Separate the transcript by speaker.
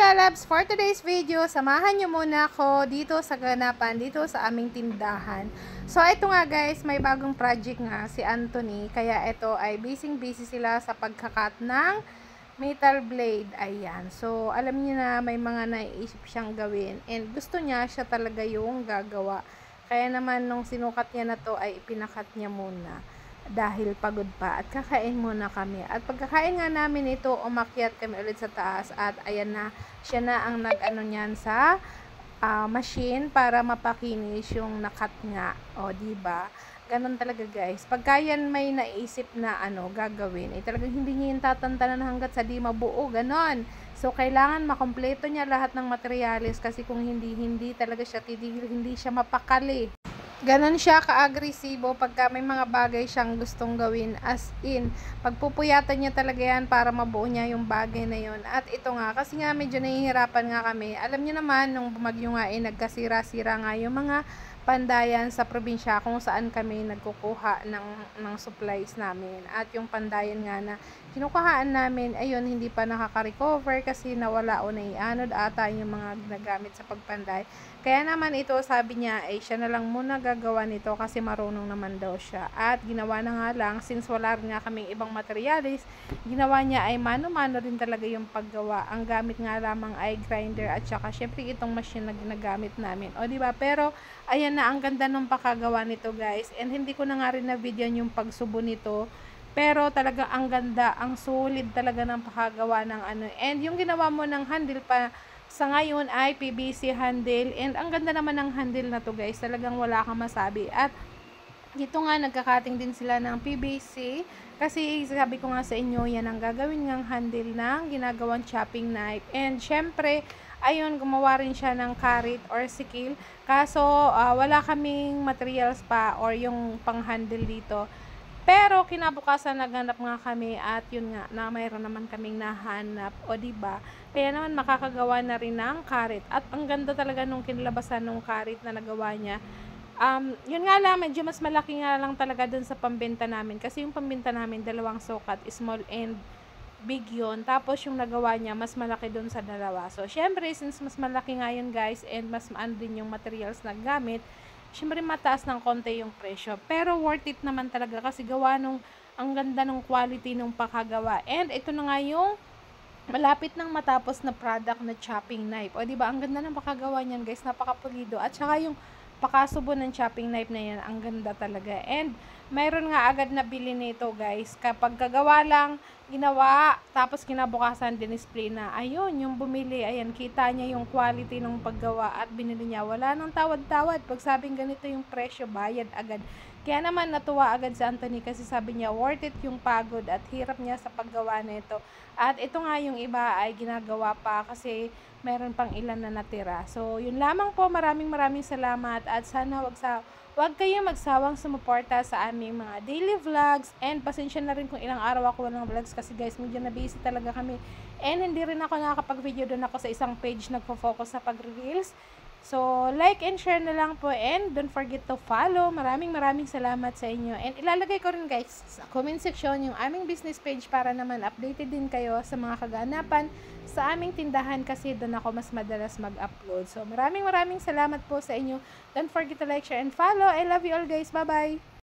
Speaker 1: lalabs, for today's video, samahan nyo muna ako dito sa ganapan, dito sa aming tindahan. So, ito nga guys, may bagong project nga si Anthony, kaya ito ay busy sila sa pagkakat ng metal blade. Ayan. So, alam niyo na may mga naiisip siyang gawin and gusto niya siya talaga yung gagawa. Kaya naman nung sinukat niya na to ay ipinakat niya muna dahil pagod pa at kakain muna kami. At pagkakain nga namin ito, umakyat kami ulit sa taas at ayan na, siya na ang nag-ano niyan sa machine para mapakinis yung nakat nga. O, diba? Ganon talaga guys. Pagka yan may naisip na gagawin, talagang hindi niya yung tatantanan hanggat sa di mabuo. Ganon. So, kailangan makompleto niya lahat ng materyales kasi kung hindi talaga siya titigil, hindi siya mapakali. Ganon siya ka-agresibo pagka may mga bagay siyang gustong gawin, as in, pagpupuyatan niya talaga yan para mabuo niya yung bagay na yun. At ito nga, kasi nga medyo nahihirapan nga kami. Alam niyo naman, nung bumagyo nga nagkasira-sira nga yung mga pandayan sa probinsya kung saan kami nagkukuha ng supplies namin. At yung pandayan nga na kinukuhaan namin, ayun, hindi pa nakaka-recover kasi nawala o naianod ata yung mga ginagamit sa pagpanday. Kaya naman ito, sabi niya, siya na lang muna gagawa nito kasi marunong naman daw siya. At ginawa na nga lang, since wala rin nga kaming ibang materialis, ginawa niya ay mano-mano rin talaga yung paggawa. Ang gamit nga lamang ay grinder at saka syempre itong machine na ginagamit namin. O diba? Pero ayan na, ang ganda ng pakagawa nito guys. And hindi ko na nga rin na video yung pagsubo nito. Pero talaga ang ganda, ang solid talaga ng pakagawa ng And yung ginawa mo ng handle pa, sa ngayon ay PVC handle. And ang ganda naman ng handle na to guys. Talagang wala kang masabi. At dito nga nagkakating din sila ng PVC. Kasi sabi ko nga sa inyo, yan ang gagawin ngang handle ng ginagawang chopping knife. And syempre, ayun, gumawa rin siya ng karit or sikil. Kaso, wala kaming materials pa or yung pang-handle dito. Pero, kinabukasan naghanap nga kami at yun nga, na mayroon naman kaming nahanap. O, diba? Kaya naman makakagawa na rin ng karit. At ang ganda talaga nung kinalabasan ng karit na nagawa niya. Yun nga lang, medyo mas malaki nga lang talaga dun sa pambenta namin. Kasi yung pambenta namin, dalawang sukat, small and big yun. Tapos yung nagawa niya, mas malaki dun sa dalawa. So, syempre, since mas malaki nga yun guys, and mas maan din yung materials na gamit, syempre mataas ng konti yung presyo. Pero worth it naman talaga kasi gawa nung, ang ganda ng quality nung pakagawa. And ito na nga yung malapit nang matapos na product na chopping knife. O diba, ang ganda ng pakagawa niyan guys, napakapulido. At saka yung pakasubo ng chopping knife na yan, ang ganda talaga. And mayroon nga agad na bili nito guys. Kapag kagawa lang, ginawa, tapos kinabukasan din-display na. Ayun, yung bumili, ayan, kita niya yung quality ng paggawa at binili niya. Wala nang tawad-tawad. Pag sabing ganito yung presyo, bayad agad. Kaya naman natuwa agad si Anthony kasi sabi niya worth it yung pagod at hirap niya sa paggawa nito. At ito nga yung iba ay ginagawa pa kasi meron pang ilan na natira. So, yun lamang po. Maraming salamat at sana wag kayong magsawang sumuporta sa aming mga daily vlogs. And pasensya na rin kung ilang araw ako walang vlogs kasi guys, medyo na busy talaga kami. And hindi rin ako nakakapag-video, doon ako sa isang page nagfo-focus sa pag-reels. So, like and share na lang po and don't forget to follow. Maraming salamat sa inyo. And ilalagay ko rin guys sa comment section yung aming business page para naman updated din kayo sa mga kaganapan sa aming tindahan kasi doon ako mas madalas mag-upload. So, maraming salamat po sa inyo. Don't forget to like, share, and follow. I love you all guys. Bye-bye!